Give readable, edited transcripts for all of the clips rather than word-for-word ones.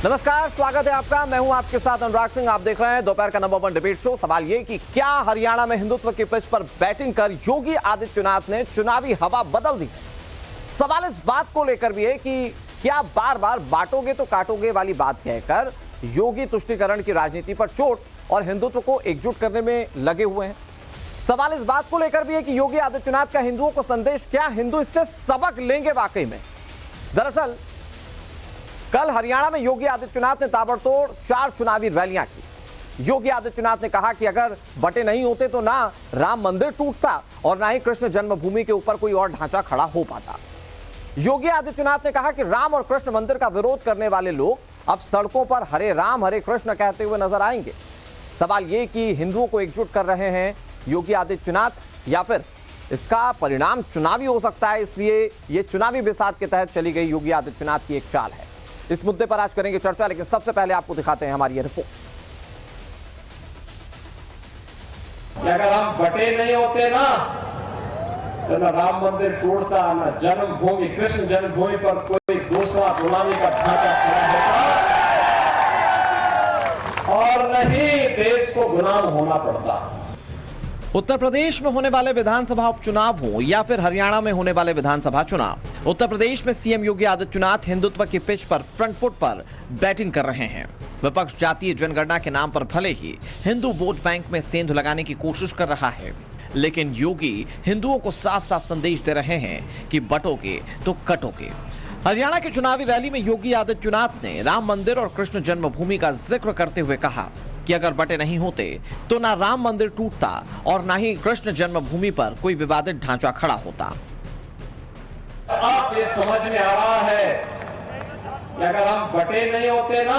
नमस्कार, स्वागत है आपका। मैं हूं आपके साथ अनुराग सिंह। आप देख रहे हैं दोपहर का नंबर 1 डिबेट शो। सवाल ये कि क्या हरियाणा में हिंदुत्व की पिच पर बैटिंग कर योगी आदित्यनाथ ने चुनावी हवा बदल दी? सवाल इस बात को लेकर भी है कि क्या बार बार बांटोगे तो काटोगे वाली बात कहकर योगी तुष्टीकरण की राजनीति पर चोट और हिंदुत्व को एकजुट करने में लगे हुए हैं। सवाल इस बात को लेकर भी है कि योगी आदित्यनाथ का हिंदुओं को संदेश क्या, हिंदू इससे सबक लेंगे वाकई में? दरअसल कल हरियाणा में योगी आदित्यनाथ ने ताबड़तोड़ 4 चुनावी रैलियां की। योगी आदित्यनाथ ने कहा कि अगर बटे नहीं होते तो ना राम मंदिर टूटता और ना ही कृष्ण जन्मभूमि के ऊपर कोई और ढांचा खड़ा हो पाता। योगी आदित्यनाथ ने कहा कि राम और कृष्ण मंदिर का विरोध करने वाले लोग अब सड़कों पर हरे राम हरे कृष्ण कहते हुए नजर आएंगे। सवाल ये कि हिंदुओं को एकजुट कर रहे हैं योगी आदित्यनाथ या फिर इसका परिणाम चुनावी हो सकता है, इसलिए यह चुनावी बिसात के तहत चली गई योगी आदित्यनाथ की एक चाल है। इस मुद्दे पर आज करेंगे चर्चा, लेकिन सबसे पहले आपको दिखाते हैं हमारी ये रिपोर्ट। अगर हम बटे नहीं होते ना तो न राम मंदिर टूटता, न जन्मभूमि कृष्ण जन्मभूमि पर कोई दूसरा बुलाने का ढांचा खड़ा होता और नहीं देश को गुलाम होना पड़ता। उत्तर प्रदेश में होने वाले विधानसभा उपचुनाव हो या फिर हरियाणा में होने वाले विधानसभा चुनाव, उत्तर प्रदेश में सीएम योगी आदित्यनाथ हिंदुत्व की पिच पर फ्रंट फुट पर बैटिंग कर रहे हैं। विपक्ष जातीय जनगणना के नाम पर भले ही हिंदू वोट बैंक में सेंध लगाने की कोशिश कर रहा है, लेकिन योगी हिंदुओं को साफ साफ संदेश दे रहे हैं कि बटोगे तो कटोगे। हरियाणा की चुनावी रैली में योगी आदित्यनाथ ने राम मंदिर और कृष्ण जन्मभूमि का जिक्र करते हुए कहा कि अगर बटे नहीं होते तो ना राम मंदिर टूटता और ना ही कृष्ण जन्मभूमि पर कोई विवादित ढांचा खड़ा होता। आप ये समझ में आ रहा है कि अगर हम बटे नहीं होते ना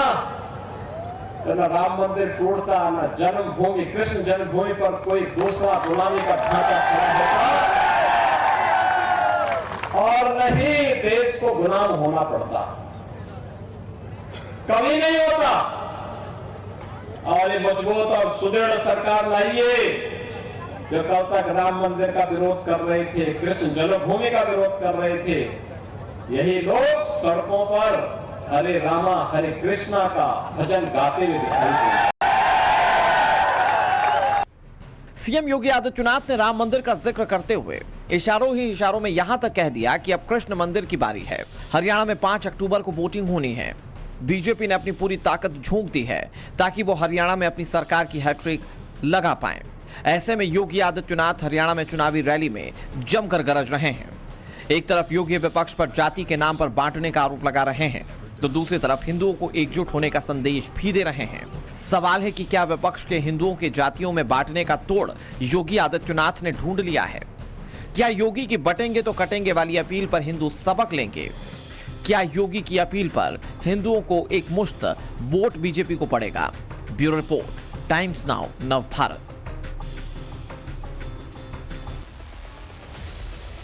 तो न राम मंदिर टूटता, न जन्मभूमि कृष्ण जन्मभूमि पर कोई दूसरा बुलाने का ढांचा खड़ा होता और नहीं देश को गुलाम होना पड़ता। कभी नहीं होता। और ये मजबूत और सुदृढ़ सरकार लाइए जो कल तक राम मंदिर का विरोध कर रहे थे, कृष्ण जन्मभूमि का विरोध कर रहे थे, यही लोग सड़कों पर हरे रामा हरे कृष्णा का भजन गाते हुए दिखाई देंगे। सीएम योगी आदित्यनाथ ने राम मंदिर का जिक्र करते हुए इशारों ही इशारों में यहां तक कह दिया कि अब कृष्ण मंदिर की बारी है। हरियाणा में 5 अक्टूबर को वोटिंग होनी है। बीजेपी ने अपनी पूरी ताकत झोंक दी है ताकि वो हरियाणा में अपनी सरकार की हैट्रिक लगा पाएं। ऐसे में योगी आदित्यनाथ हरियाणा में चुनावी रैली में जमकर गरज रहे हैं। एक तरफ योगी विपक्ष पर जाति के नाम पर बांटने का आरोप लगा रहे हैं, तो दूसरी तरफ हिंदुओं को एकजुट होने का संदेश भी दे रहे हैं। सवाल है कि क्या विपक्ष के हिंदुओं के जातियों में बांटने का तोड़ योगी आदित्यनाथ ने ढूंढ लिया है? क्या योगी की बटेंगे तो कटेंगे वाली अपील पर हिंदू सबक लेंगे? क्या योगी की अपील पर हिंदुओं को एक मुश्त वोट बीजेपी को पड़ेगा? ब्यूरो रिपोर्ट, टाइम्स नाउ, नव भारत।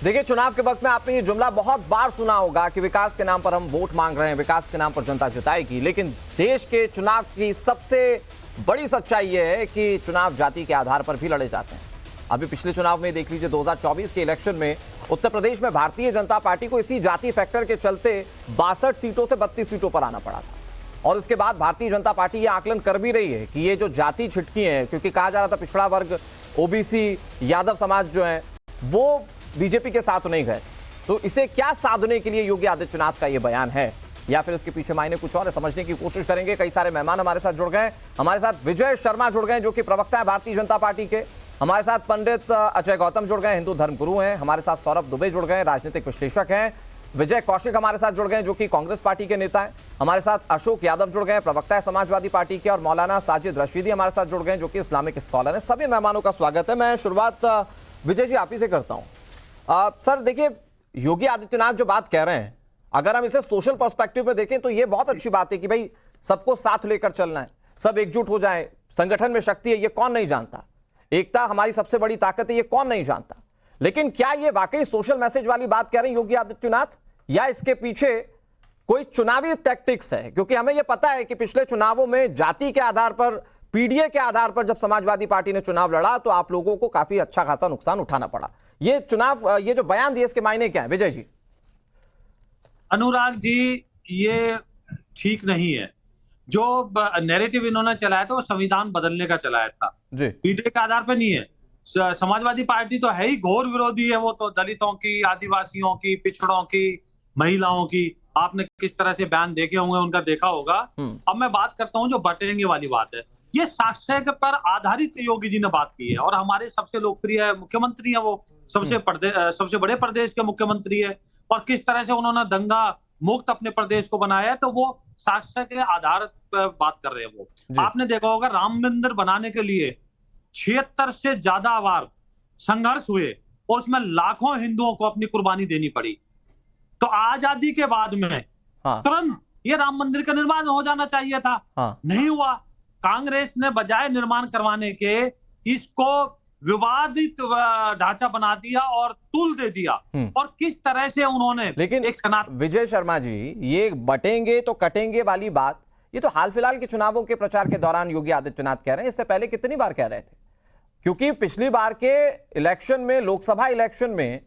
देखिए, चुनाव के वक्त में आपने ये जुमला बहुत बार सुना होगा कि विकास के नाम पर हम वोट मांग रहे हैं, विकास के नाम पर जनता जिताएगी। लेकिन देश के चुनाव की सबसे बड़ी सच्चाई यह है कि चुनाव जाति के आधार पर भी लड़े जाते हैं। अभी पिछले चुनाव में देख लीजिए, 2024 के इलेक्शन में उत्तर प्रदेश में भारतीय जनता पार्टी को इसी जाति फैक्टर के चलते 62 सीटों से 32 सीटों पर आना पड़ा था। और उसके बाद भारतीय जनता पार्टी ये आकलन कर भी रही है कि ये जो जाति छिटकी है, क्योंकि कहा जा रहा था पिछड़ा वर्ग, ओबीसी, यादव समाज जो है वो बीजेपी के साथ नहीं गए, तो इसे क्या साधने के लिए योगी आदित्यनाथ का ये बयान है या फिर इसके पीछे मायने कुछ और है, समझने की कोशिश करेंगे। कई सारे मेहमान हमारे साथ जुड़ गए। हमारे साथ विजय शर्मा जुड़ गए जो कि प्रवक्ता है भारतीय जनता पार्टी के। हमारे साथ पंडित अजय गौतम जुड़ गए, हिंदू धर्मगुरु हैं। हमारे साथ सौरभ दुबे जुड़ गए, राजनीतिक विश्लेषक हैं। विजय कौशिक हमारे साथ जुड़ गए जो कि कांग्रेस पार्टी के नेता हैं। हमारे साथ अशोक यादव जुड़ गए, प्रवक्ता है समाजवादी पार्टी के। और मौलाना साजिद रशीदी हमारे साथ जुड़ गए जो कि इस्लामिक स्कॉलर है। सभी मेहमानों का स्वागत है। मैं शुरुआत विजय जी आप ही से करता हूं। सर देखिए, योगी आदित्यनाथ जो बात कह रहे हैं, अगर हम इसे सोशल पर्सपेक्टिव में देखें तो ये बहुत अच्छी बात है कि भाई सबको साथ लेकर चलना है, सब एकजुट हो जाए, संगठन में शक्ति है, ये कौन नहीं जानता, एकता हमारी सबसे बड़ी ताकत है, ये कौन नहीं जानता। लेकिन क्या ये वाकई सोशल मैसेज वाली बात कह रहे हैं योगी आदित्यनाथ, या इसके पीछे कोई चुनावी टैक्टिक्स है? क्योंकि हमें यह पता है कि पिछले चुनावों में जाति के आधार पर, पीडीए के आधार पर जब समाजवादी पार्टी ने चुनाव लड़ा तो आप लोगों को काफी अच्छा खासा नुकसान उठाना पड़ा। ये चुनाव, ये जो बयान दिए, इसके मायने क्या है विजय जी? अनुराग जी, ये ठीक नहीं है। जो नैरेटिव इन्होंने चलाया था वो संविधान बदलने का चलाया था, जी पीडीए के आधार पर नहीं है। समाजवादी पार्टी तो है ही घोर विरोधी है, वो तो दलितों की, आदिवासियों की, पिछड़ों की, महिलाओं की। आपने किस तरह से बयान देखे होंगे, उनका देखा होगा। अब मैं बात करता हूं जो बटेंगे वाली बात है। ये साक्ष्य पर आधारित योगी जी ने बात की है, और हमारे सबसे लोकप्रिय मुख्यमंत्री है, वो सबसे बड़े प्रदेश के मुख्यमंत्री है, और किस तरह से उन्होंने दंगा मुक्त अपने प्रदेश को बनाया है, तो वो साक्ष्य के आधार पर बात कर रहे हैं। वो आपने देखा होगा राम मंदिर बनाने के लिए 76 से ज्यादा बार संघर्ष हुए, और उसमें लाखों हिंदुओं को अपनी कुर्बानी देनी पड़ी। तो आजादी के बाद में तुरंत ये राम मंदिर का निर्माण हो जाना चाहिए था, नहीं हुआ। कांग्रेस ने बजाय निर्माण करवाने के इसको विवादित ढांचा बना दिया और तुल दे दिया। और किस तरह से उन्होंने, लेकिन एक विजय शर्मा जी, ये बटेंगे तो कटेंगे वाली बात, ये तो हाल फिलहाल के चुनावों के प्रचार के दौरान योगी आदित्यनाथ कह रहे हैं, इससे पहले कितनी बार कह रहे थे? क्योंकि पिछली बार के इलेक्शन में, लोकसभा इलेक्शन में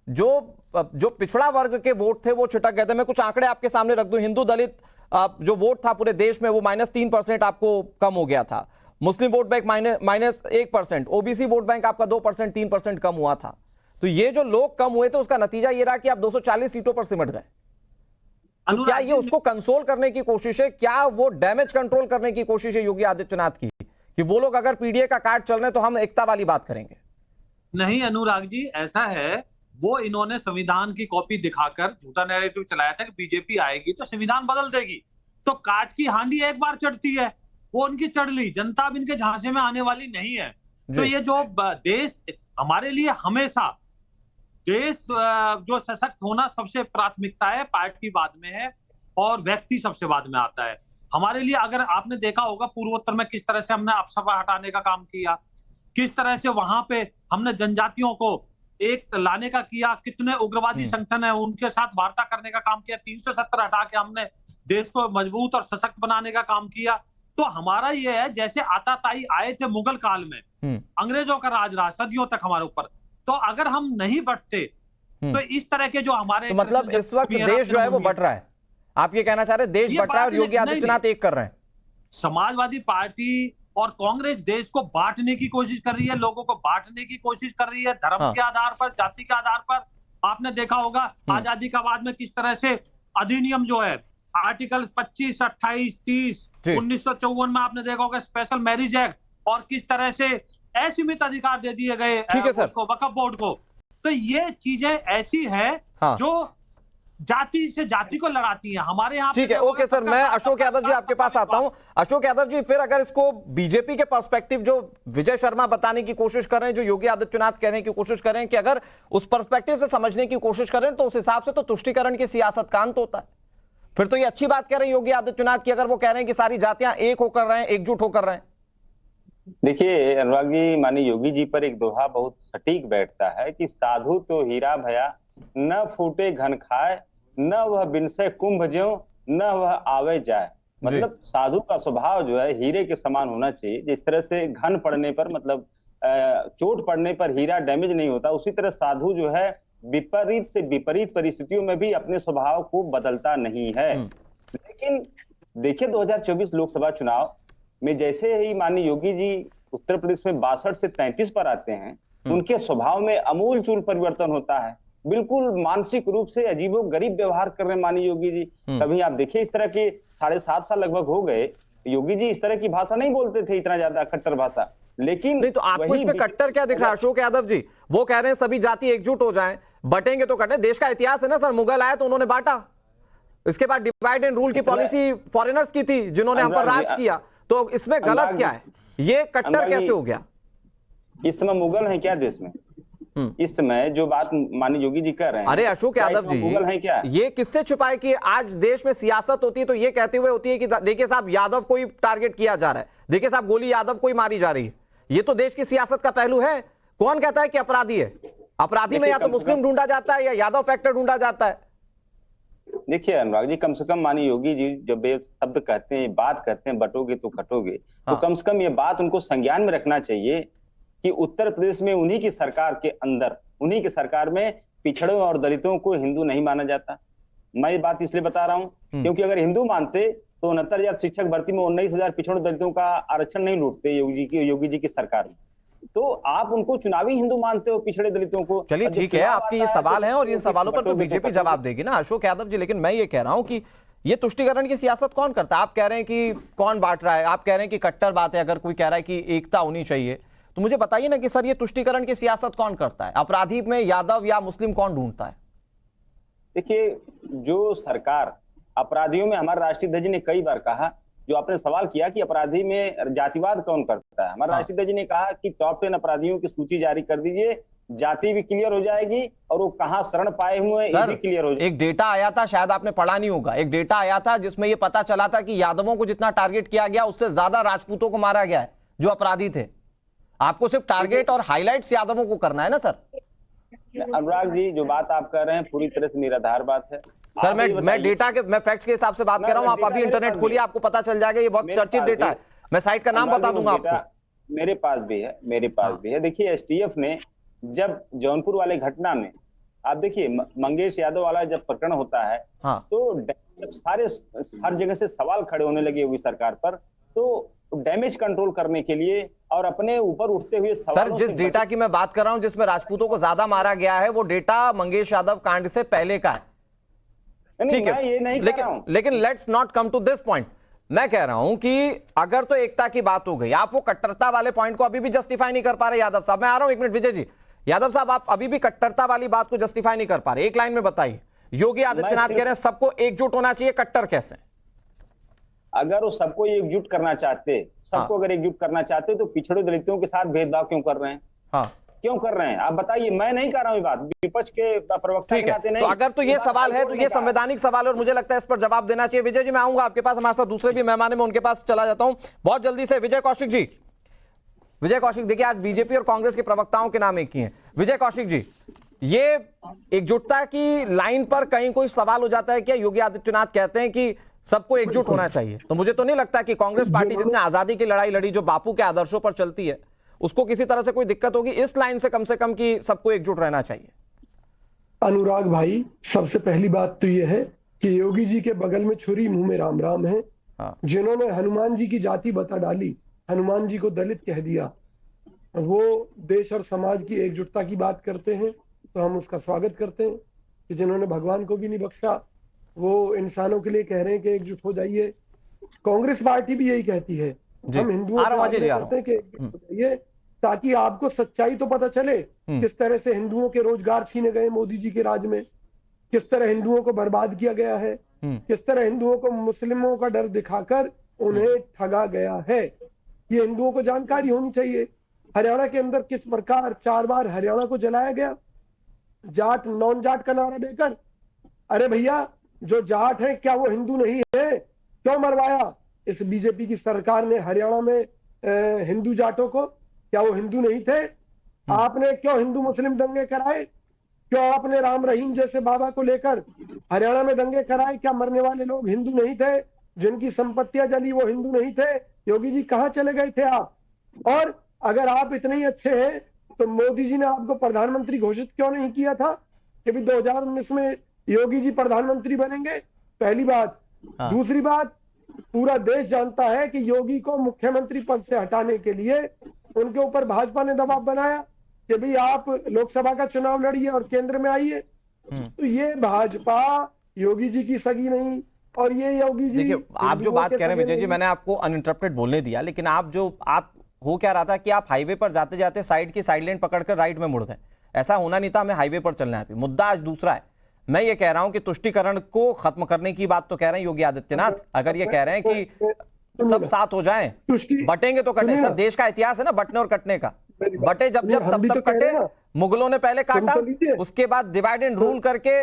जो पिछड़ा वर्ग के वोट थे वो छिटक गए थे। मैं कुछ आंकड़े आपके सामने रख दूं। हिंदू दलित जो वोट था पूरे देश में वो -3% आपको कम हो गया था। Muslim vote bank -1%, OBC vote bank आपका 2%, 3% कम हुआ था। तो ये जो लोग कम हुए थे उसका नतीजा ये रहा कि आप 240 सीटों पर सिमट गए। तो क्या ये उसको कंसोल करने की कोशिश है? क्या वो डैमेज कंट्रोल करने की कोशिश है योगी आदित्यनाथ की, कि वो लोग अगर पीडीए का कार्ड चल रहे हैं तो हम एकता वाली बात करेंगे? नहीं अनुराग जी, ऐसा है, वो इन्होंने संविधान की कॉपी दिखाकर झूठा नैरेटिव चलाया था कि बीजेपी आएगी तो संविधान बदल देगी। तो काट की हांडी एक बार चढ़ती है, वो उनकी चढ़ ली, जनता अब इनके झांसे में आने वाली नहीं है। तो ये जो देश हमारे लिए हमेशा देश जो सशक्त होना सबसे प्राथमिकता है, पार्टी बाद में है और व्यक्ति सबसे बाद में आता है। हमारे लिए अगर आपने देखा होगा पूर्वोत्तर में किस तरह से हमने अफसफा हटाने का काम किया, किस तरह से वहां पे हमने जनजातियों को एक लाने का किया, कितने उग्रवादी संगठन है उनके साथ वार्ता करने का काम किया, 370 हटा के हमने देश को मजबूत और सशक्त बनाने का काम किया। तो हमारा ये है, जैसे आताताई आए थे मुगल काल में, अंग्रेजों का राज रहा सदियों तक हमारे ऊपर, तो अगर हम नहीं बटते तो इस तरह के जो हमारे तो मतलब इस वक्त देश जो है वो बट रहा है, आप ये कहना चाह रहे हैं देश बट रहा है और योगी आदित्यनाथ एक कर रहे हैं? समाजवादी पार्टी और कांग्रेस देश को बांटने की कोशिश कर रही है, लोगों को बांटने की कोशिश कर रही है, धर्म के आधार पर, जाति के आधार पर। आपने देखा होगा आजादी का बाद में किस तरह से अधिनियम जो है आर्टिकल 25, 28, 30 1954 में आपने देखा होगा स्पेशल मैरिज एक्ट, और किस तरह से असीमित अधिकार दे दिए गए उसको, वक्फ बोर्ड को। तो ये चीजें ऐसी है जो जाति से जाति को लड़ाती है हमारे यहाँ। ठीक है, ओके सर, मैं अशोक यादव जी आपके पास आता हूं। अशोक यादव जी, फिर अगर इसको बीजेपी के पर्सपेक्टिव जो विजय शर्मा बताने की कोशिश कर रहे हैं, जो योगी आदित्यनाथ कहने की कोशिश कर रहे हैं, कि अगर उस पर्सपेक्टिव से समझने की कोशिश करें तो उस हिसाब से तो तुष्टीकरण की सियासत का अंत होता है। फिर तो ये अच्छी बात कह रहे हैं योगी आदित्यनाथ की, अगर वो कह रहे हैं कि सारी जातियां एक होकर रहे हैं, एकजुट होकर रहे हैं। देखिए अनुराग जी, माननीय योगी जी पर एक दोहा बहुत सटीक बैठता है कि साधु तो हीरा भया, न फूटे घन खाए, न वह बिनसे कुंभ ज्यों, न वह आवे जाए। मतलब साधु का स्वभाव जो है हीरे के समान होना चाहिए। जिस तरह से घन पड़ने पर, मतलब चोट पड़ने पर हीरा डैमेज नहीं होता, उसी तरह साधु जो है विपरीत से विपरीत परिस्थितियों में भी अपने स्वभाव को बदलता नहीं है। लेकिन देखिए 2024 लोकसभा चुनाव में जैसे ही माननीय योगी जी उत्तर प्रदेश में 62 से 33 पर आते हैं, उनके स्वभाव में अमूलचूल परिवर्तन होता है। बिल्कुल मानसिक रूप से अजीबोगरीब व्यवहार कर रहे हैं माननीय योगी जी। कभी आप देखिए इस तरह के 7.5 साल लगभग हो गए, योगी जी इस तरह की भाषा नहीं बोलते थे, इतना ज्यादा कट्टर भाषा। लेकिन नहीं, तो आपको इसमें कट्टर क्या दिख रहा है अशोक यादव जी? वो कह रहे हैं सभी जाति एकजुट हो जाएं, बटेंगे तो कटें। देश का इतिहास है ना सर, मुगल आए तो उन्होंने बांटा, इसके बाद डिवाइड एंड रूल की पॉलिसी फॉरेनर्स की थी जिन्होंने हम पर राज किया। तो इसमें गलत क्या है? ये कट्टर कैसे हो गया? इस समय मुगल है क्या देश में? इस समय जो बात माननीय योगी जी कर रहे हैं, अरे अशोक यादव जी, मुगल है क्या? ये किससे छुपाए कि आज देश में सियासत होती है तो ये कहते हुए होती है कि देखिए साहब यादव को ही टारगेट किया जा रहा है, देखिए साहब गोली यादव को ही मारी जा रही है। ये तो देश की सियासत का पहलू है। कौन कहता है कि अपराधी है? अपराधी में या तो मुस्लिम ढूंढा जाता है या यादव फैक्टर ढूंढा जाता है। देखिए अनुराग जी, कम से कम माननीय योगी जी जब ये शब्द कहते हैं, बात करते हैं बटोगे तो कटोगे, तो कम से कम ये बात उनको संज्ञान में रखना चाहिए कि उत्तर प्रदेश में उन्हीं की सरकार के अंदर, उन्हीं की सरकार में पिछड़ों और दलितों को हिंदू नहीं माना जाता। मैं ये बात इसलिए बता रहा हूं क्योंकि अगर हिंदू मानते तो 69,000 शिक्षक भर्ती में 19,000 पिछड़े दलितों का आरक्षण नहीं लूटते योगी जी की सरकार में। तो आप उनको चुनावी हिंदू मानते हो, पिछड़े दलितों को। चलिए ठीक है, आपके ये सवाल हैं और इन सवालों पर तो बीजेपी जवाब देगी ना अशोक यादव जी। लेकिन मैं ये कह रहा हूं कि ये तुष्टीकरण की सियासत कौन करता है? आप कह रहे हैं कि कौन बांट रहा है, आप कह रहे हैं कि कट्टर बात है, अगर कोई कह रहा है कि एकता होनी चाहिए तो मुझे बताइए ना कि सर ये तुष्टीकरण की सियासत कौन करता है? अपराधी में यादव या मुस्लिम कौन ढूंढता है? देखिए, जो सरकार अपराधियों में, हमारे राष्ट्रीय ध्वज ने कई बार कहा, जो आपने सवाल किया कि अपराधी में जातिवाद कौन करता है, हमारे राष्ट्रीय ध्वज ने कहा कि टॉप 10 अपराधियों की सूची जारी कर दीजिए, जाति भी क्लियर हो जाएगी और वो कहां शरण पाए हुए हैं ये भी क्लियर हो जाएगा। एक डेटा आया था, शायद आपने पढ़ा नहीं होगा, एक डेटा आया था जिसमें ये पता चला था कि यादवों को जितना टारगेट किया गया उससे ज्यादा राजपूतों को मारा गया है जो अपराधी थे। आपको सिर्फ टारगेट और हाईलाइट्स यादवों को करना है ना सर? अनुराग जी, जो बात आप कर रहे हैं पूरी तरह से निराधार बात है सर। मैं डेटा के, मैं फैक्ट्स के हिसाब से बात कर रहा हूं। आप अभी इंटरनेट खोलिए, आपको पता चल जाएगा। ये बहुत चर्चित डेटा है, मैं साइट का नाम बता दूंगा आपको। मेरे पास भी है। देखिए, एसटीएफ ने जब जौनपुर वाले घटना में, आप देखिए मंगेश यादव वाला जब प्रकरण होता है तो जब सारे हर जगह से सवाल खड़े होने लगे हुई सरकार पर, तो डैमेज कंट्रोल करने के लिए और अपने ऊपर उठते हुए सर, जिस डेटा की मैं बात कर रहा हूं जिसमें राजपूतों को ज्यादा मारा गया है, वो डेटा मंगेश यादव कांड से पहले का है। ठीक है, ये नहीं लेकिन let's not come to this point. मैं कह रहा हूं कि अगर तो एकता की बात हो गई, आप वो कट्टरता वाले पॉइंट को अभी भी जस्टिफाई नहीं कर पा रहे यादव साहब। मैं आ रहा हूं, एक मिनट विजय जी। यादव साहब, आप अभी भी कट्टरता वाली बात को जस्टिफाई नहीं कर पा रहे। एक लाइन में बताइए, योगी आदित्यनाथ कह रहे हैं सबको एकजुट होना चाहिए, कट्टर कैसे? अगर वो सबको एकजुट करना चाहते, अगर एकजुट करना चाहते तो पिछड़े दलितों के साथ भेदभाव क्यों कर रहे हैं? क्यों कर रहे हैं आप बताइए। मैं नहीं कर रहा हूं ये बात, विपक्ष के प्रवक्ता के नाते नहीं। तो अगर तो ये सवाल है तो ये संवैधानिक सवाल है और मुझे लगता है इस पर जवाब देना चाहिए। विजय जी, मैं आऊंगा आपके पास, हमारे साथ दूसरे भी मेहमान है, मैं उनके पास चला जाता हूं बहुत जल्दी से। विजय कौशिक जी, देखिए आज बीजेपी और कांग्रेस के प्रवक्ताओं के नाम एक ही हैं। विजय कौशिक जी, ये एकजुटता की लाइन पर कहीं कोई सवाल हो जाता है क्या? योगी आदित्यनाथ कहते हैं कि सबको एकजुट होना चाहिए, तो मुझे तो नहीं लगता कि कांग्रेस पार्टी जिसने आजादी की लड़ाई लड़ी, जो बापू के आदर्शों पर चलती है, उसको किसी तरह से कोई दिक्कत होगी इस लाइन से कम कि सबको एकजुट रहना चाहिए। अनुराग भाई, सबसे पहली बात तो यह है कि योगी जी के बगल में छुरी मुंह में राम राम है। जिन्होंने हनुमान जी की जाति बता डाली, हनुमान जी को दलित कह दिया, वो देश और समाज की एकजुटता की बात करते हैं तो हम उसका स्वागत करते हैं। कि जिन्होंने भगवान को भी नहीं बख्शा, वो इंसानों के लिए कह रहे हैं कि एकजुट हो जाइए। कांग्रेस पार्टी भी यही कहती है, हम हिंदुओं को कहते हैं कि एकजुट हो जाइए, ताकि आपको सच्चाई तो पता चले किस तरह से हिंदुओं के रोजगार छीने गए मोदी जी के राज में, किस तरह हिंदुओं को बर्बाद किया गया है, किस तरह हिंदुओं को मुस्लिमों का डर दिखाकर उन्हें ठगा गया है। ये हिंदुओं को जानकारी होनी चाहिए। हरियाणा के अंदर किस प्रकार 4 बार हरियाणा को जलाया गया, जाट नॉन जाट का नारा देकर। अरे भैया, जो जाट है क्या वो हिंदू नहीं है? क्यों मरवाया इस बीजेपी की सरकार ने हरियाणा में हिंदू जाटों को? क्या वो हिंदू नहीं थे? आपने क्यों हिंदू मुस्लिम दंगे कराए? क्यों आपने राम रहीम जैसे बाबा को लेकर हरियाणा में दंगे कराए? क्या मरने वाले लोग हिंदू नहीं थे? जिनकी संपत्तियां जली वो हिंदू नहीं थे? योगी जी कहां चले गए थे आप? और अगर आप इतने ही अच्छे हैं तो मोदी जी ने आपको प्रधानमंत्री घोषित क्यों नहीं किया था कि भी 2019 में योगी जी प्रधानमंत्री बनेंगे? पहली बात। दूसरी बात, पूरा देश जानता है कि योगी को मुख्यमंत्री पद से हटाने के लिए उनके ऊपर भाजपा ने दबाव बनाया कि भाई आप लोकसभा का चुनाव लड़िए और केंद्र में आइए। तो ये भाजपा योगी जी की सगी नहीं, और ये योगी जी, देखिए आप जो बात कह रहे हैं विजय जी, मैंने आपको अनइंटरप्टेड बोलने दिया, लेकिन आप हो क्या रहा था कि आप हाईवे पर जाते जाते साइड की साइड लेन पकड़कर राइट में मुड़ गए। ऐसा होना नहीं था, हमें हाईवे पर चलना है। मुद्दा आज दूसरा है। मैं ये कह रहा हूं कि तुष्टीकरण को खत्म करने की बात तो कह रहे हैं योगी आदित्यनाथ। अगर ये कह रहे हैं कि सब साथ हो जाएं, बटेंगे तो कटे। सर, देश का इतिहास है ना बटने और कटने का। बटे जब तब कटे। मुगलों ने पहले काटा, उसके बाद डिवाइड एंड रूल करके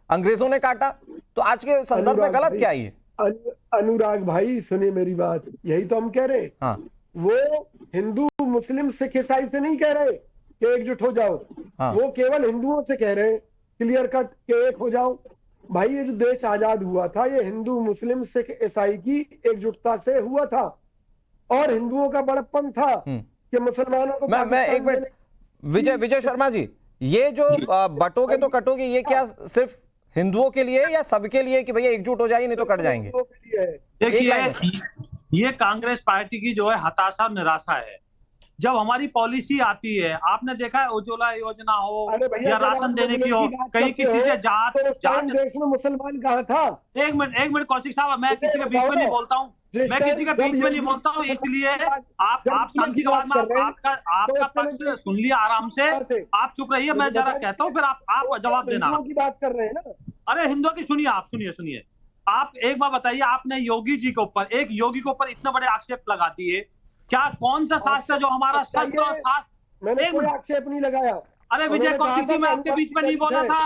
अंग्रेजों ने काटा। तो आज के संदर्भ में गलत क्या है? अनुराग भाई सुनिए मेरी बात, यही तो हम कह रहे हैं। वो हिंदू मुस्लिम सिख ईसाई से नहीं कह रहे कि एकजुट हो जाओ, वो केवल हिंदुओं से कह रहे हैं क्लियर कट के एक हो जाओ। भाई, ये जो देश आजाद हुआ था ये हिंदू मुस्लिम सिख ईसाई की एकजुटता से हुआ था, और हिंदुओं का बड़प्पन था कि मुसलमानों को। मैं एक मिनट, विजय शर्मा जी, ये जो बटोगे तो कटोगे, ये क्या सिर्फ हिंदुओं के लिए या सबके लिए कि भैया एकजुट हो जाइए नहीं तो कट जाएंगे? देखिए, ये कांग्रेस पार्टी की जो है हताशा और निराशा है। जब हमारी पॉलिसी आती है, आपने देखा है उज्ज्वला योजना हो या राशन देने की हो, कहीं किसी से जात देश में मुसलमान कहाँ था? एक मिनट कौशिक साहब, मैं किसी के बीच में नहीं बोलता हूँ, मैं किसी के बीच में नहीं बोलता हूँ, इसलिए आप शांति के बाद में आपका पक्ष सुन लिया आराम से, आप चुप रहिए, मैं जरा कहता हूँ, फिर आप जवाब देना। की बात कर रहे हैं ना? अरे हिंदुओं की सुनिए, आप सुनिए, आप एक बार बताइए, आपने योगी जी के ऊपर, एक योगी के ऊपर इतने बड़े आक्षेप लगाती है, क्या कौन सा शास्त्र है जो हमारा शस्त्र और शास्त्र? मैंने कोई आक्षेप नहीं लगाया। अरे विजय कौशिक जी, मैं आपके बीच में नहीं बोला था,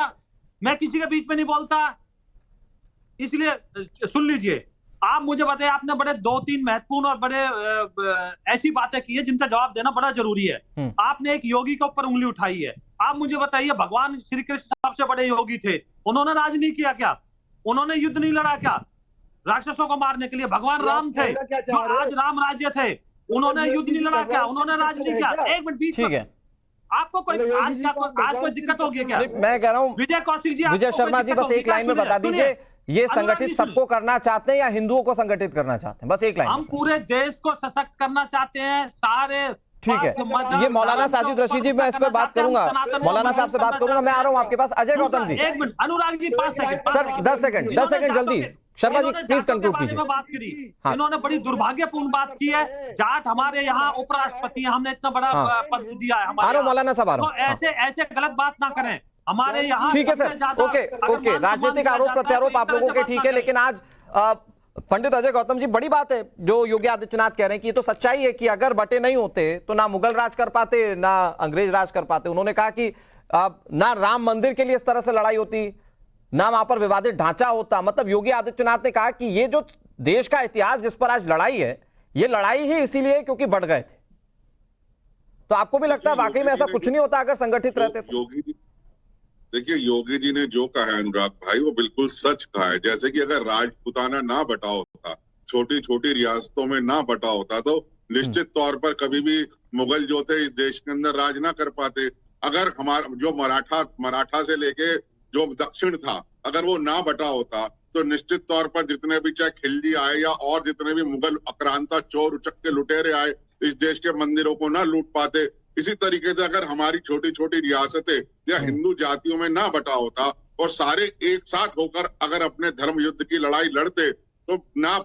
मैं किसी के बीच में नहीं बोलता, इसलिए सुन लीजिए। आप मुझे बताइए, आपने बड़े 2-3 महत्वपूर्ण और बड़े ऐसी बातें की है जिनका जवाब देना बड़ा जरूरी है। आपने एक योगी के ऊपर उंगली उठाई है। आप मुझे बताइए, भगवान श्री कृष्ण सबसे बड़े योगी थे, उन्होंने राज नहीं किया क्या? उन्होंने युद्ध नहीं लड़ा क्या राक्षसों को मारने के लिए? भगवान राम थे जो आज राम राज्य थे, उन्होंने युद्ध नहीं लड़ा क्या? उन्होंने राज नहीं किया? एक मिनट बीच में, आपको कोई आज कोई दिक्कत होगी क्या? मैं कह रहा हूं विजय कौशिक जी, विजय शर्मा जी, बस एक लाइन में बता दीजिए, ये संगठित सबको करना चाहते हैं या हिंदुओं को संगठित करना चाहते हैं? बस एक लाइन। हम पूरे देश को सशक्त करना चाहते हैं, सारे। ठीक है, ये मौलाना साजिद रशीद जी, मैं इस पर बात करूंगा, मौलाना साहब से बात करूंगा। मैं आ रहा हूं आपके पास। अजय गौतम जी, एक minute, Anurag ji 5 second sir, 10 second जल्दी। शर्मा जी प्लीज कंक्लूड कीजिए। बात करी, इन्होंने बड़ी दुर्भाग्यपूर्ण बात की है। जाट हमारे यहाँ उपराष्ट्रपति हैं, हमने इतना बड़ा पद दिया है हमारे, मौलाना साहब आ रहा हूं। तो ऐसे गलत बात ना करें हमारे यहाँ। ठीक है सर, ओके, राजनीतिक आरोप प्रत्यारोप आप लोगों के ठीक है, लेकिन आज पंडित अजय गौतम जी, बड़ी बात है जो योगी आदित्यनाथ कह रहे हैं कि ये तो सच्चाई है कि अगर बटे नहीं होते तो ना मुगल राज कर पाते, ना अंग्रेज राज कर पाते। उन्होंने कहा कि ना राम मंदिर के लिए इस तरह से लड़ाई होती, ना वहां पर विवादित ढांचा होता। मतलब योगी आदित्यनाथ ने कहा कि ये जो देश का इतिहास जिस पर आज लड़ाई है, ये लड़ाई ही इसीलिए क्योंकि बढ़ गए थे। तो आपको भी लगता है वाकई में ऐसा कुछ नहीं होता अगर संगठित रहते तो? देखिए, योगी जी ने जो कहा है अनुराग भाई, वो बिल्कुल सच कहा है। जैसे कि अगर राजपूताना ना बटा होता, छोटी छोटी रियासतों में ना बटा होता, तो निश्चित तौर पर कभी भी मुगल जो थे इस देश के अंदर राज ना कर पाते। अगर हमारा जो मराठा से लेके जो दक्षिण था, अगर वो ना बटा होता तो निश्चित तौर पर जितने भी चाहे खिलजी आए या और जितने भी मुगल आक्रांता चोर उचक्के लुटेरे आए, इस देश के मंदिरों को ना लूट पाते। इसी तरीके से अगर हमारी छोटी छोटी रियासतें या हिंदू जातियों में ना बटा होता और सारे एक साथ होकर अगर अपने धर्म युद्ध की लड़ाई लड़ते, तो ना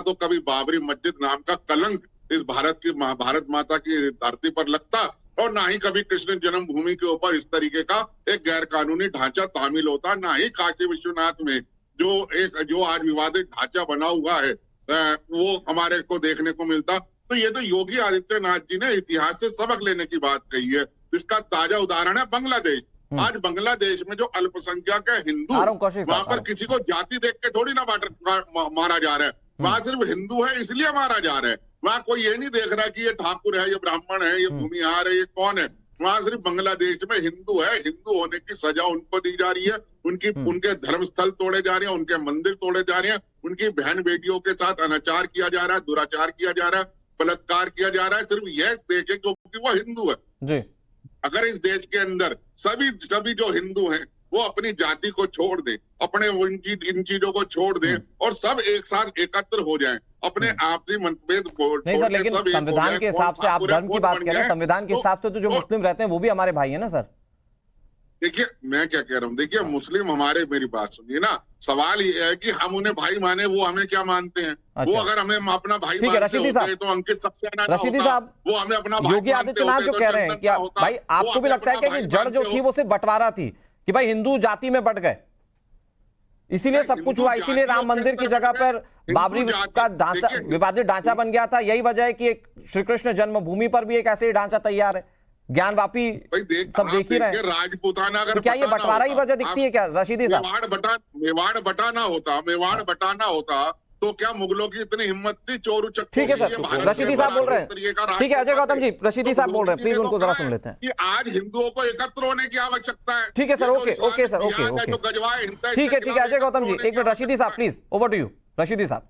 तो कभी बाबरी मस्जिद नाम का कलंक इस भारत माता की धरती पर लगता, और ना ही कभी कृष्ण जन्मभूमि के ऊपर इस तरीके का एक गैर कानूनी ढांचा तामील होता, ना ही काशी विश्वनाथ में जो आज विवादित ढांचा बना हुआ है वो हमारे को देखने को मिलता। तो ये तो योगी आदित्यनाथ जी ने इतिहास से सबक लेने की बात कही है। इसका ताजा उदाहरण है बांग्लादेश। आज बांग्लादेश में जो अल्पसंख्यक है हिंदू, वहां पर किसी को जाति देख के थोड़ी ना मारा जा रहा है, वहां सिर्फ हिंदू है इसलिए मारा जा रहा है। वहां कोई ये नहीं देख रहा कि ये ठाकुर है, ये ब्राह्मण है, ये भूमिहार है, ये कौन है। वहां सिर्फ बांग्लादेश में हिंदू है, हिंदू होने की सजा उनको दी जा रही है, उनके धर्म स्थल तोड़े जा रहे हैं, उनके मंदिर तोड़े जा रहे हैं, उनकी बहन बेटियों के साथ अनाचार किया जा रहा है, दुराचार किया जा रहा है, बलात्कार किया जा रहा है, सिर्फ यह देखे क्योंकि वो हिंदू है जी। अगर इस देश के अंदर सभी जो हिंदू हैं वो अपनी जाति को छोड़ दे, अपने इन चीजों को छोड़ दे और सब एक साथ एकत्र हो जाएं, अपने आपसी मतभेद को नहीं सर, लेकिन संविधान के हिसाब से आप धर्म की बात कर रहे हैं, संविधान के हिसाब से तो जो मुस्लिम रहते हैं वो भी हमारे भाई है ना सर। देखिए मैं क्या कह रहा हूँ, देखिए मुस्लिम हमारे, मेरी बात सुनिए ना, सवाल ये है कि हम उन्हें भाई माने, वो हमें क्या मानते हैं। अच्छा। वो अगर हमें अपना भाई मानते होते तो अंकित सक्सेना ना रशीदी साहब, वो हमें अपना योगी आदित्यनाथ जो कह रहे हैं क्या भाई, आपको भी लगता है कि जड़ जो थी वो सिर्फ बंटवारा थी कि भाई हिंदू जाति में बट गए, इसीलिए सब कुछ हुआ, इसीलिए राम मंदिर की जगह पर बाबरी का ढांचा, विवादित ढांचा बन गया था। यही वजह है कि श्री कृष्ण जन्मभूमि पर भी एक ऐसे ही ढांचा तैयार है, ज्ञानवापी सब देख ही रहे हैं। राजपूताना अगर तो क्या ये बंटवारा ही वजह दिखती है क्या रशीदी साहब? मेवाड़ बटाना होता तो क्या मुगलों की इतनी हिम्मत थी चोर उचक्के? ठीक है सर, रशीदी साहब बोल रहे हैं, ठीक है अजय गौतम जी, रशीदी साहब बोल रहे हैं, प्लीज उनको जरा सुन लेते हैं कि आज हिंदुओं को एकत्र होने की आवश्यकता है। ठीक है सर, ओके सर, ओके ठीक है अजय गौतम जी, एक मिनट रशीदी साहब please, over to you Rashidi साहब।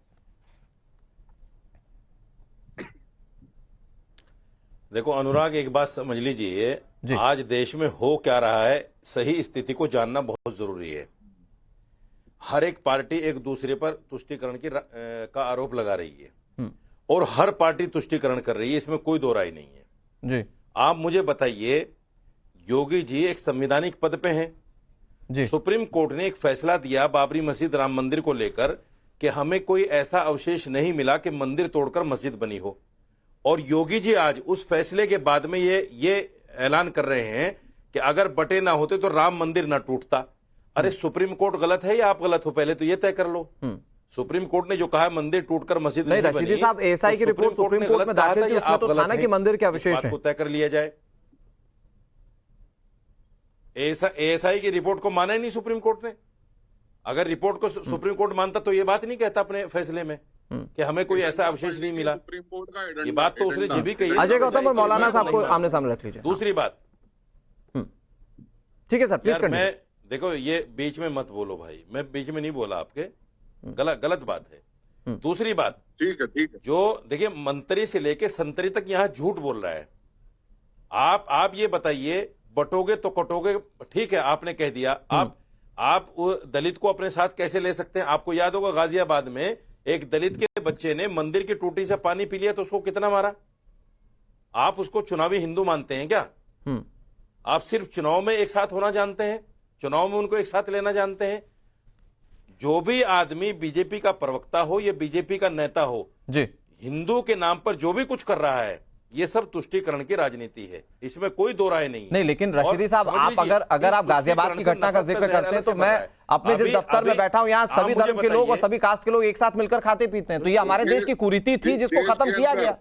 देखो अनुराग, एक बात समझ लीजिए, आज देश में हो क्या रहा है, सही स्थिति को जानना बहुत जरूरी है। हर एक पार्टी एक दूसरे पर तुष्टीकरण का आरोप लगा रही है और हर पार्टी तुष्टीकरण कर रही है, इसमें कोई दो राय नहीं है जी। आप मुझे बताइए, योगी जी एक संवैधानिक पद पे हैं जी। सुप्रीम कोर्ट ने एक फैसला दिया बाबरी मस्जिद राम मंदिर को लेकर कि हमें कोई ऐसा अवशेष नहीं मिला कि मंदिर तोड़कर मस्जिद बनी हो, और योगी जी आज उस फैसले के बाद में ये ऐलान कर रहे हैं कि अगर बटे ना होते तो राम मंदिर ना टूटता। अरे सुप्रीम कोर्ट गलत है या आप गलत हो, पहले तो ये तय कर लो। सुप्रीम कोर्ट ने जो कहा मंदिर टूटकर मस्जिद नहीं, रशीदी साहब एएसआई की रिपोर्ट सुप्रीम कोर्ट में दाखिल थी, उसमें तो था ना कि मंदिर के अवशेष हैं। तय कर लिया जाए। एएसआई की रिपोर्ट को माना ही नहीं सुप्रीम कोर्ट ने। अगर रिपोर्ट को सुप्रीम कोर्ट मानता तो ये बात नहीं कहता अपने फैसले में कि हमें कोई ऐसा अवशेष नहीं मिला। ये बात तो उसने जी भी कही। अजय गौतम और मौलाना साहब को आमने सामने रख लीजिए। दूसरी बात, ठीक है सर, प्लीज यार मैं देखो, ये बीच में मत बोलो भाई, मैं बीच में नहीं बोला आपके, गलत बात है। दूसरी बात, ठीक है जो देखिए मंत्री से लेके संतरी तक यहां झूठ बोल रहा है। आप ये बताइए, बटोगे तो कटोगे, ठीक है आपने कह दिया। आप दलित को अपने साथ कैसे ले सकते हैं? आपको याद होगा गाजियाबाद में एक दलित के बच्चे ने मंदिर की टूटी से पानी पी लिया तो उसको कितना मारा। आप उसको चुनावी हिंदू मानते हैं क्या? आप सिर्फ चुनाव में एक साथ होना जानते हैं, चुनाव में उनको एक साथ लेना जानते हैं। जो भी आदमी बीजेपी का प्रवक्ता हो या बीजेपी का नेता हो जी, हिंदू के नाम पर जो भी कुछ कर रहा है, ये सब तुष्टीकरण की राजनीति है, इसमें कोई दो राय नहीं है। नहीं, लेकिन रशीदी साहब, आप अगर आप गाजियाबाद की घटना का जिक्र करते हैं तो मैं अपने जिस दफ्तर में बैठा हूं, यहाँ सभी धर्म के लोग और सभी कास्ट के लोग एक साथ मिलकर खाते पीते हैं, तो ये हमारे देश की कुरीति थी जिसको खत्म किया गया।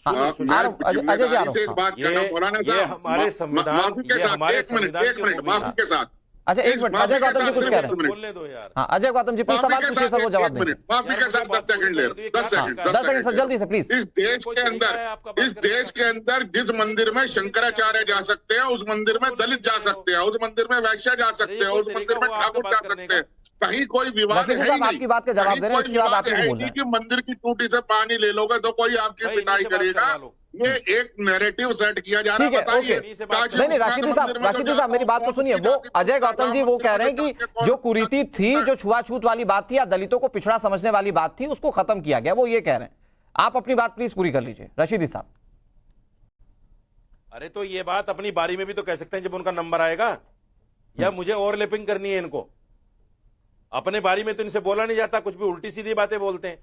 अजय जी, एक बात कहना मौलाना साहब, हमारे संविधान, माफी के साथ, एक मिनट, माफी के साथ। अच्छा, एक मिनट, अजय गौतम जी कुछ कह रहे हैं, बोलने दो यार। हाँ, अजय गौतम जी प्लीज सवाल पूछिए सर, वो जवाब देंगे। माफी के साथ 10 सेकंड ले, 10 सेकंड सर, जल्दी से प्लीज। इस देश के अंदर जिस मंदिर में शंकराचार्य जा सकते हैं, उस मंदिर में दलित जा सकते हैं, उस मंदिर में वैश्य जा सकते हैं, उस मंदिर में ठाकुर जा सकते हैं। कहीं कोई विवाद है ही नहीं। आपकी बात का जवाब दे रहे हैं, इसके बाद आप ही बोल रहे हैं कि मंदिर की टूटी से पानी ले लोगे तो कोई आपकी पिटाई करेगा। ये एक नैरेटिव सेट किया जा रहा है। बताइए। नहीं, राशिदी साहब मेरी बात तो सुनिए। वो अजय गौतम जी वो कह रहे हैं कि जो कुरीति थी, जो छुआछूत वाली बात थी या दलितों को पिछड़ा समझने वाली बात थी, उसको खत्म किया गया, वो ये कह रहे हैं। आप अपनी बात प्लीज पूरी कर लीजिए रशीदी साहब। अरे तो ये बात अपनी बारी में भी तो कह सकते हैं जब उनका नंबर आएगा, या मुझे ओवरलैपिंग करनी है इनको? अपने बारी में तो इनसे बोला नहीं जाता, कुछ भी उल्टी सीधी बातें बोलते हैं।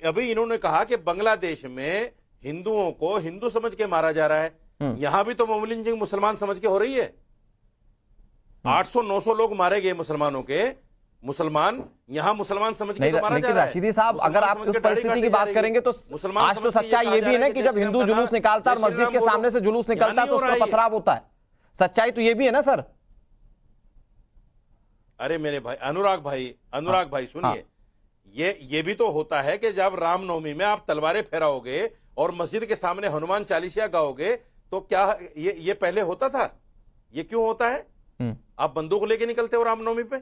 अभी इन्होंने कहा कि बांग्लादेश में हिंदुओं को हिंदू समझ के मारा जा रहा है, यहां भी तो मामूली जी मुसलमान समझ के हो रही है। 800-900 लोग मारे गए मुसलमानों के, मुसलमान यहां मुसलमान समझ के तो मारा जा रहा है। रशीदी साहब, अगर आप उस परिस्थिति की बात करेंगे तो आज तो सच्चाई ये भी है ना कि जब हिंदू जुलूस निकालता है और मस्जिद के सामने से जुलूस निकलता है तो उस पर पथराव होता है। सच्चाई तो ये भी है ना सर। अरे मेरे भाई अनुराग भाई सुनिए, ये भी तो होता है कि जब रामनवमी में आप तलवारें फहराओगे और मस्जिद के सामने हनुमान चालीसा गाओगे, तो क्या ये पहले होता था? ये क्यों होता है? आप बंदूक लेके निकलते हो रामनवमी पे,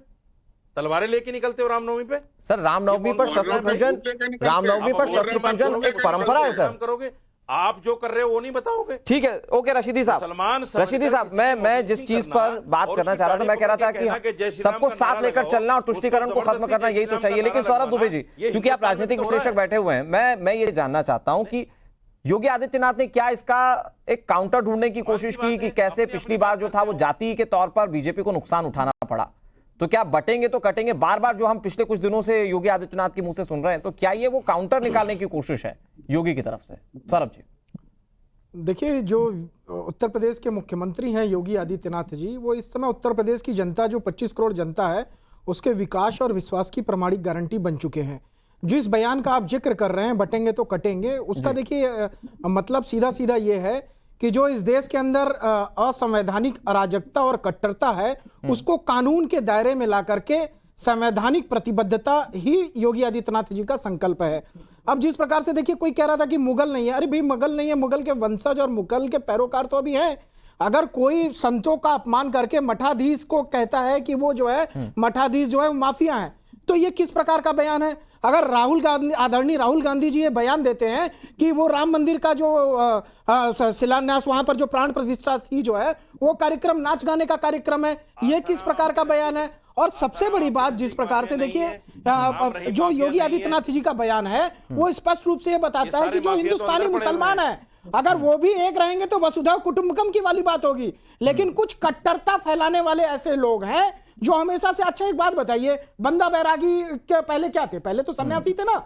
तलवारें लेके निकलते हो रामनवमी पे? सर रामनवमी पर शस्त्र पूजन, एक परंपरा है सर। करोगे आप जो कर रहे हो वो नहीं बताओगे? ठीक है, ओके रशीदी साहब, मैं जिस चीज पर बात करना चाह रहा था, मैं कह रहा था कि सबको साथ लेकर चलना और तुष्टीकरण को खत्म करना, यही तो चाहिए। लेकिन सौरभ दुबे जी, क्योंकि आप राजनीतिक विश्लेषक बैठे हुए हैं, मैं ये जानना चाहता हूं कि योगी आदित्यनाथ ने क्या इसका एक काउंटर ढूंढने की कोशिश की कि कैसे पिछली बार जो था वो जाति के तौर पर बीजेपी को नुकसान उठाना पड़ा, तो क्या बटेंगे तो कटेंगे बार बार जो हम पिछले कुछ दिनों से योगी आदित्यनाथ के मुंह से सुन रहे हैं, तो क्या ये वो काउंटर निकालने की कोशिश है योगी की तरफ से? सौरभ जी देखिए, जो उत्तर प्रदेश के मुख्यमंत्री हैं योगी आदित्यनाथ जी, वो इस समय उत्तर प्रदेश की जनता, जो 25 करोड़ जनता है, उसके विकास और विश्वास की प्रमाणिक गारंटी बन चुके हैं। जिस बयान का आप जिक्र कर रहे हैं, बटेंगे तो कटेंगे, उसका देखिए मतलब सीधा सीधा ये है कि जो इस देश के अंदर असंवैधानिक अराजकता और कट्टरता है, उसको कानून के दायरे में ला करके संवैधानिक प्रतिबद्धता ही योगी आदित्यनाथ जी का संकल्प है। अब जिस प्रकार से देखिए, कोई कह रहा था कि मुगल नहीं है, अरे भाई मुगल नहीं है, मुगल के वंशज और मुगल के पैरोकार तो अभी हैं। अगर कोई संतों का अपमान करके मठाधीश को कहता है कि वो जो है मठाधीश जो है माफिया है, तो ये किस प्रकार का बयान है? अगर आदरणीय राहुल गांधी जी ये बयान देते हैं कि वो राम मंदिर का जो शिलान्यास, वहां पर जो प्राण प्रतिष्ठा थी जो है, वो कार्यक्रम नाच गाने का कार्यक्रम है, ये किस प्रकार का बयान है? और सबसे बड़ी बात जिस प्रकार से देखिए जो योगी आदित्यनाथ जी का बयान है वो स्पष्ट रूप से ये बताता है कि जो हिंदुस्तानी मुसलमान है अगर वो भी एक रहेंगे तो वसुधैव कुटुंबकम की वाली बात होगी, लेकिन कुछ कट्टरता फैलाने वाले ऐसे लोग हैं जो हमेशा से। अच्छा एक बात बताइए, बंदा बैरागी के पहले क्या थे? पहले तो सन्यासी थे ना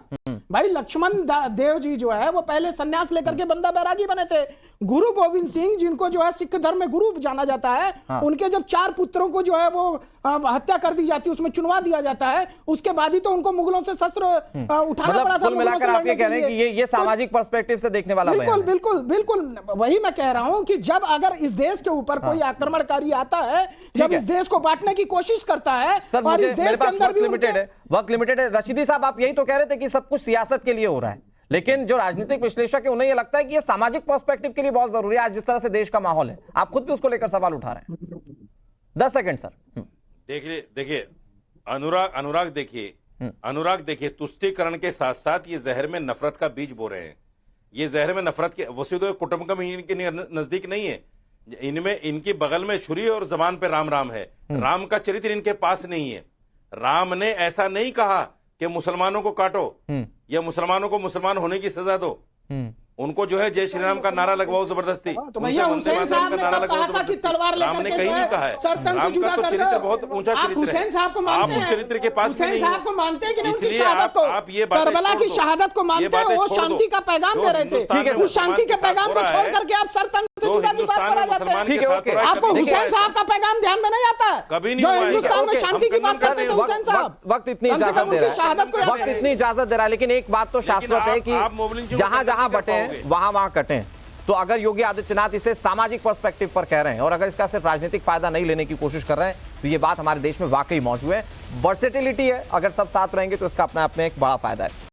भाई। लक्ष्मण देव जी जो है वो पहले सन्यास लेकर के बंदा बैरागी बने थे। गुरु गोविंद सिंह जिनको जो है सिख धर्म में गुरु जाना जाता है, उनके जब 4 पुत्रों को जो है वो हत्या कर दी जाती है, उसमें चुनवा दिया जाता है, उसके बाद ही तो उनको मुगलों से शस्त्र उठाना पड़ा था। कुल मिलाकर आप ये कह रहे हैं कि ये सामाजिक पर्सपेक्टिव से देखने वाला बिल्कुल बिल्कुल बिल्कुल वही मैं कह रहा हूं कि जब अगर इस देश के ऊपर कोई आक्रमणकारी आता है, जब इस देश को बांटने की कोशिश करता है और इस देश के अंदर भी वक्त लिमिटेड है। रशीदी साहब, आप यही तो कह रहे थे कि सब कुछ सियासत के लिए हो रहा है, लेकिन जो राजनीतिक विश्लेषक है उन्हें यह लगता है कि ये सामाजिक पर्सपेक्टिव के लिए बहुत जरूरी है। आज जिस तरह से देश का माहौल है, आप खुद भी उसको लेकर सवाल उठा रहे हैं। 10 सेकंड सर। देखिए अनुराग देखिए तुष्टीकरण के साथ साथ ये जहर में नफरत का बीज बो रहे हैं। ये जहर में नफरत के वसुधैव कुटुंबकम इनके नजदीक नहीं है, इनमें इनकी बगल में छुरी और जबान पे राम राम है। राम का चरित्र इनके पास नहीं है। राम ने ऐसा नहीं कहा कि मुसलमानों को काटो या मुसलमानों को मुसलमान होने की सजा दो। उनको जो है जय श्री राम का नारा लगवाओ जबरदस्ती। तो भैया हुसैन साहब ने कहा था कि तलवार लेकर के कहीं नहीं कहा है। सरतन से जुदा कर चरित्र बहुत ऊंचा चरित्र है। हुसैन साहब को मानते हैं? आप उस चरित्र के पास हुसैन साहब को मानते हैं कि नहीं? उनकी इसलिए शहादत को, आप ये बातें करबला की शहादत को मानते हैं? वो शांति का पैगाम दे रहे थे। ठीक है, उस शांति के पैगाम को छोड़ करके आप सरतन से जुदा की बात पर आ जाते हैं। ठीक है, ओके। आपको हुसैन साहब का पैगाम ध्यान में नहीं आता है? कभी नहीं जो हुआ है। हिंदुस्तान में शांति की बात करते थे हुसैन साहब। वक्त इतनी इजाजत दे रहा है, लेकिन एक बात तो शाश्वत है कि जहां जहां बटे वहां वहां कटे। तो अगर योगी आदित्यनाथ इसे सामाजिक पर्सपेक्टिव पर कह रहे हैं और अगर इसका सिर्फ राजनीतिक फायदा नहीं लेने की कोशिश कर रहे हैं, तो ये बात हमारे देश में वाकई मौजूद है। वर्सेटिलिटी है, अगर सब साथ रहेंगे तो इसका अपने आप में एक बड़ा फायदा है।